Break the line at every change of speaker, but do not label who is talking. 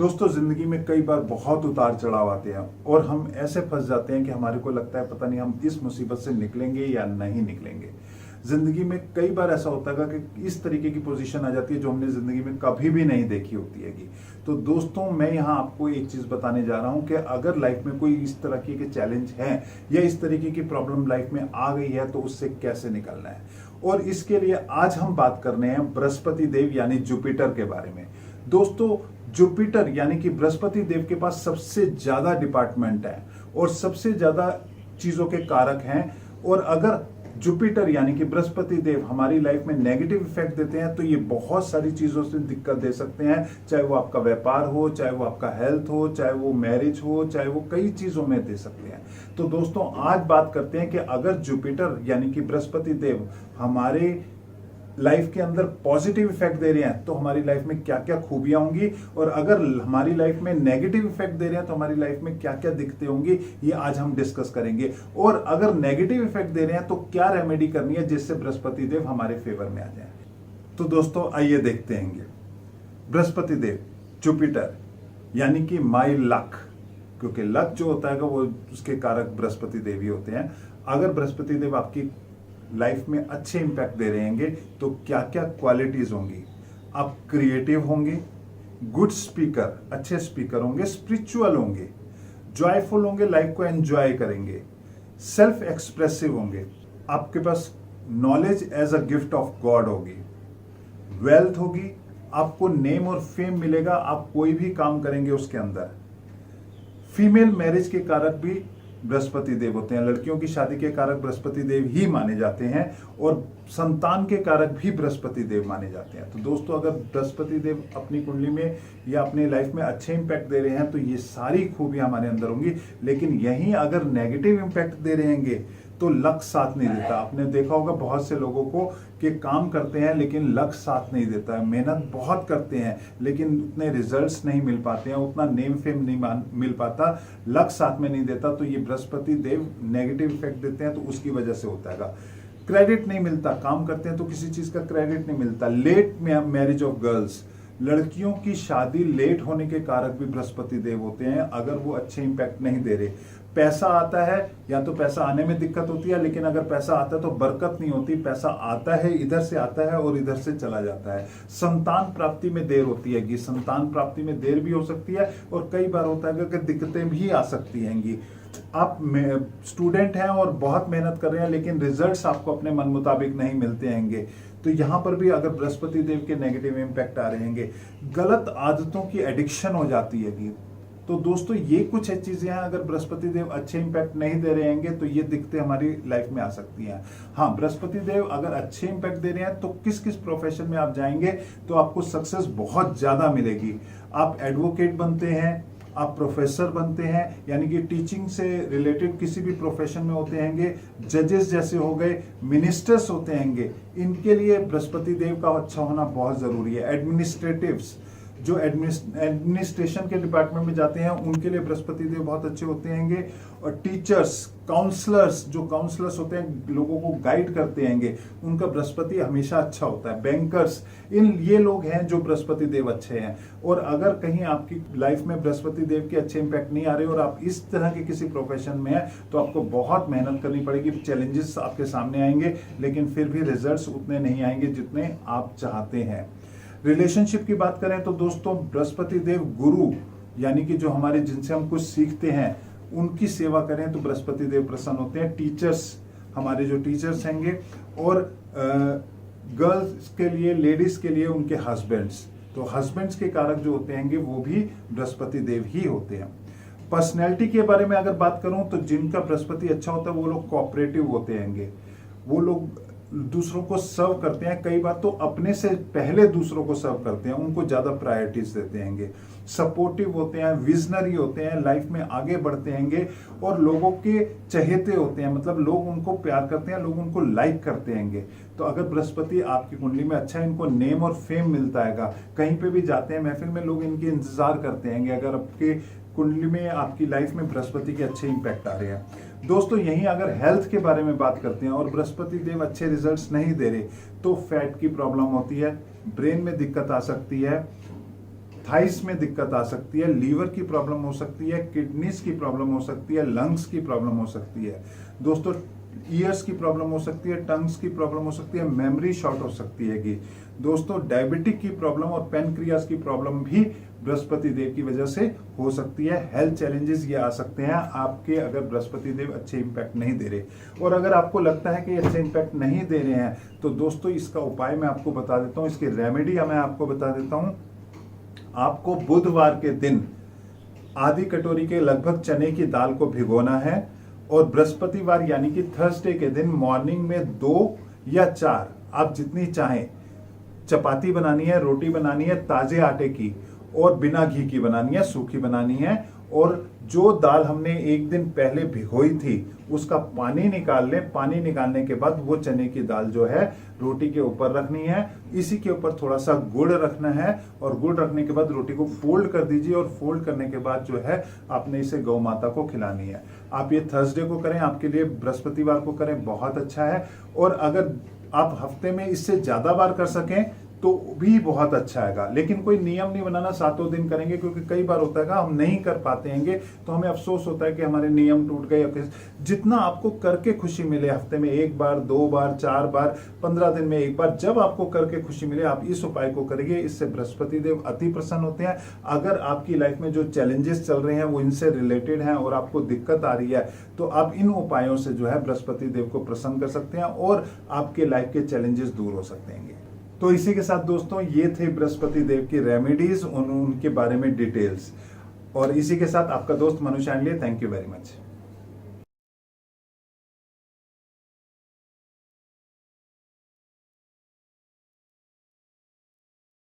दोस्तों, जिंदगी में कई बार बहुत उतार चढ़ाव आते हैं और हम ऐसे फंस जाते हैं कि हमारे को लगता है पता नहीं हम इस मुसीबत से निकलेंगे या नहीं निकलेंगे। जिंदगी में कई बार ऐसा होता है कि इस तरीके की पोजीशन आ जाती है जो हमने जिंदगी में कभी भी नहीं देखी होती है। तो दोस्तों, मैं यहाँ आपको एक चीज बताने जा रहा हूँ कि अगर लाइफ में कोई इस तरह के चैलेंज हैं या इस तरीके की प्रॉब्लम लाइफ में आ गई है तो उससे कैसे निकलना है। और इसके लिए आज हम बात करने हैं बृहस्पति देव यानी जुपिटर के बारे में। दोस्तों, जुपिटर यानी कि बृहस्पति देव के पास सबसे ज्यादा डिपार्टमेंट है और सबसे ज्यादा चीजों के कारक हैं। और अगर जुपिटर यानी कि बृहस्पति देव हमारी लाइफ में नेगेटिव इफेक्ट देते हैं तो ये बहुत सारी चीजों से दिक्कत दे सकते हैं, चाहे वो आपका व्यापार हो, चाहे वो आपका हेल्थ हो, चाहे वो मैरिज हो, चाहे वो कई चीजों में दे सकते हैं। तो दोस्तों, आज बात करते हैं कि अगर जुपिटर यानी कि बृहस्पति देव हमारे लाइफ के अंदर पॉजिटिव इफेक्ट दे रहे हैं तो हमारी लाइफ में क्या क्या खूबियां होंगी, और अगर हमारी लाइफ में नेगेटिव इफेक्ट दे रहे हैं तो हमारी लाइफ में क्या क्या दिक्कतें होंगी, ये आज हम डिस्कस करेंगे। और अगर नेगेटिव इफेक्ट दे रहे हैं तो क्या रेमेडी करनी है जिससे बृहस्पति देव हमारे फेवर में आ जाए। तो दोस्तों, आइए देखते हैं। बृहस्पति देव, जुपिटर यानी कि माई लक, क्योंकि लक जो होता है वो उसके कारक बृहस्पति देव ही होते हैं। अगर बृहस्पति देव आपकी लाइफ में अच्छे इंपैक्ट दे रहेंगे तो क्या क्या क्वालिटीज होंगी। आप क्रिएटिव होंगे, गुड स्पीकर, अच्छे स्पीकर होंगे, स्पिरिचुअल होंगे, जॉयफुल होंगे, लाइफ को एंजॉय करेंगे, सेल्फ एक्सप्रेसिव होंगे, आपके पास knowledge as a gift of God होगी, वेल्थ होगी, आपको नेम और फेम मिलेगा, आप कोई भी काम करेंगे उसके अंदर। फीमेल मैरिज के कारक भी बृहस्पति देव होते हैं, लड़कियों की शादी के कारक बृहस्पति देव ही माने जाते हैं, और संतान के कारक भी बृहस्पति देव माने जाते हैं। तो दोस्तों, अगर बृहस्पति देव अपनी कुंडली में या अपनी लाइफ में अच्छे इंपैक्ट दे रहे हैं तो ये सारी खूबियां हमारे अंदर होंगी। लेकिन यहीं अगर नेगेटिव इंपैक्ट दे रहेंगे तो लक साथ नहीं देता। आपने देखा होगा बहुत से लोगों को कि काम करते हैं लेकिन लक साथ नहीं देता है, मेहनत बहुत करते हैं लेकिन उतने रिजल्ट्स नहीं मिल पाते हैं, उतना नेम फेम नहीं मिल पाता, लक साथ में नहीं देता। तो ये बृहस्पति देव नेगेटिव इफेक्ट देते हैं तो उसकी वजह से होता है। क्रेडिट नहीं मिलता, काम करते हैं तो किसी चीज का क्रेडिट नहीं मिलता। लेट मैरिज ऑफ गर्ल्स, लड़कियों की शादी लेट होने के कारक भी बृहस्पति देव होते हैं अगर वो अच्छे इंपैक्ट नहीं दे रहे। पैसा आता है या तो पैसा आने में दिक्कत होती है, लेकिन अगर पैसा आता है तो बरकत नहीं होती, पैसा आता है इधर से आता है और इधर से चला जाता है। संतान प्राप्ति में देर होती है, संतान प्राप्ति में देर भी हो सकती है और कई बार होता है कि दिक्कतें भी आ सकती हैं। आप स्टूडेंट हैं और बहुत मेहनत कर रहे हैं लेकिन रिजल्ट्स आपको अपने मन मुताबिक नहीं मिलते हैं, तो यहां पर भी अगर बृहस्पति देव के नेगेटिव इंपैक्ट आ रहे हैं, गलत आदतों की एडिक्शन हो जाती है। तो दोस्तों, ये कुछ चीजें हैं, अगर बृहस्पति देव अच्छे इंपैक्ट नहीं दे रहे हैं तो ये दिक्कतें हमारी लाइफ में आ सकती हैं। हाँ, बृहस्पति देव अगर अच्छे इंपैक्ट दे रहे हैं तो किस किस प्रोफेशन में आप जाएंगे तो आपको सक्सेस बहुत ज्यादा मिलेगी। आप एडवोकेट बनते हैं, आप प्रोफेसर बनते हैं, यानी कि टीचिंग से रिलेटेड किसी भी प्रोफेशन में होते हैं, जजेस जैसे हो गए, मिनिस्टर्स होते हैं, इनके लिए बृहस्पति देव का अच्छा होना बहुत जरूरी है। एडमिनिस्ट्रेटिव्स जो एडमिनिस्ट्रेशन के डिपार्टमेंट में जाते हैं उनके लिए बृहस्पति देव बहुत अच्छे होते हैं। और टीचर्स, काउंसलर्स, जो काउंसलर्स होते हैं लोगों को गाइड करते हैं, उनका बृहस्पति हमेशा अच्छा होता है। बैंकर्स, ये लोग हैं जो बृहस्पति देव अच्छे हैं। और अगर कहीं आपकी लाइफ में बृहस्पति देव के अच्छे इंपैक्ट नहीं आ रहे और आप इस तरह के किसी प्रोफेशन में हैं तो आपको बहुत मेहनत करनी पड़ेगी, चैलेंजेस आपके सामने आएंगे लेकिन फिर भी रिजल्ट्स उतने नहीं आएंगे जितने आप चाहते हैं। रिलेशनशिप की बात करें तो दोस्तों, बृहस्पति देव गुरु यानी कि जो हमारे जिनसे हम कुछ सीखते हैं उनकी सेवा करें तो बृहस्पति देव प्रसन्न होते हैं। टीचर्स, हमारे जो टीचर्स हैं, और गर्ल्स के लिए, लेडीज के लिए उनके हस्बैंड्स, तो हस्बैंड्स के कारक जो होते हैं वो भी बृहस्पति देव ही होते हैं। पर्सनैलिटी के बारे में अगर बात करूं तो जिनका बृहस्पति अच्छा होता है वो लोग कोऑपरेटिव होते हैं, वो लोग दूसरों को सर्व करते हैं, कई बार तो अपने से पहले दूसरों को सर्व करते हैं, उनको ज्यादा प्रायोरिटीज देते हैं, सपोर्टिव होते हैं, विजनरी होते हैं, लाइफ में आगे बढ़ते हैं और लोगों के चहेते होते हैं, मतलब लोग उनको प्यार करते हैं, लोग उनको लाइक करते हैं। तो अगर बृहस्पति आपकी कुंडली में अच्छा है, इनको नेम और फेम मिलता है, कहीं पे भी जाते हैं महफिल में लोग इनके इंतजार करते हैं अगर आपके कुंडली में, आपकी लाइफ में बृहस्पति के अच्छे इंपैक्ट आ रहे हैं। दोस्तों, यहीं अगर हेल्थ के बारे में बात करते हैं और बृहस्पति देव अच्छे रिजल्ट्स नहीं दे रहे तो फैट की प्रॉब्लम होती है, ब्रेन में दिक्कत आ सकती है, थाइस में दिक्कत आ सकती है, लीवर की प्रॉब्लम हो सकती है, किडनीज की प्रॉब्लम हो सकती है, लंग्स की प्रॉब्लम हो सकती है दोस्तों, ईयर्स की प्रॉब्लम हो सकती है, टंग्स की प्रॉब्लम हो सकती है, मेमोरी शॉर्ट हो सकती है कि दोस्तों डायबिटिक की प्रॉब्लम और पेनक्रियास की प्रॉब्लम भी बृहस्पति देव की वजह से हो सकती है। हेल्थ चैलेंजेस ये आ सकते हैं आपके अगर बृहस्पति देव अच्छे इंपैक्ट नहीं दे रहे। और अगर आपको लगता है कि अच्छे इंपैक्ट नहीं दे रहे हैं तो दोस्तों इसका उपाय मैं आपको बता देता हूं, इसकी रेमेडी मैं आपको बता देता हूं। आपको बुधवार के दिन आधी कटोरी के लगभग चने की दाल को भिगोना है और बृहस्पतिवार यानी कि थर्सडे के दिन मॉर्निंग में 2 या 4 आप जितनी चाहें चपाती बनानी है, रोटी बनानी है ताजे आटे की और बिना घी की बनानी है, सूखी बनानी है। और जो दाल हमने एक दिन पहले भिगोई थी उसका पानी निकाल लें। पानी निकालने के बाद वो चने की दाल जो है रोटी के ऊपर रखनी है, इसी के ऊपर थोड़ा सा गुड़ रखना है और गुड़ रखने के बाद रोटी को फोल्ड कर दीजिए और फोल्ड करने के बाद जो है आपने इसे गौ माता को खिलानी है। आप ये थर्सडे को करें, आपके लिए बृहस्पतिवार को करें, बहुत अच्छा है। और अगर आप हफ्ते में इससे ज्यादा बार कर सकें तो भी बहुत अच्छा है। लेकिन कोई नियम नहीं बनाना 7 दिन करेंगे, क्योंकि कई बार होता है हम नहीं कर पाते हैं तो हमें अफसोस होता है कि हमारे नियम टूट गए। जितना आपको करके खुशी मिले, हफ्ते में 1 बार, 2 बार, 4 बार, 15 दिन में 1 बार, जब आपको करके खुशी मिले आप इस उपाय को करिए। इससे बृहस्पति देव अति प्रसन्न होते हैं। अगर आपकी लाइफ में जो चैलेंजेस चल रहे हैं वो इनसे रिलेटेड हैं और आपको दिक्कत आ रही है तो आप इन उपायों से जो है बृहस्पति देव को प्रसन्न कर सकते हैं और आपके लाइफ के चैलेंजेस दूर हो सकते हैं। तो इसी के साथ दोस्तों ये थे बृहस्पति देव की रेमेडीज, उनके बारे में डिटेल्स। और इसी के साथ आपका दोस्त Manu Shandilya, thank you very much.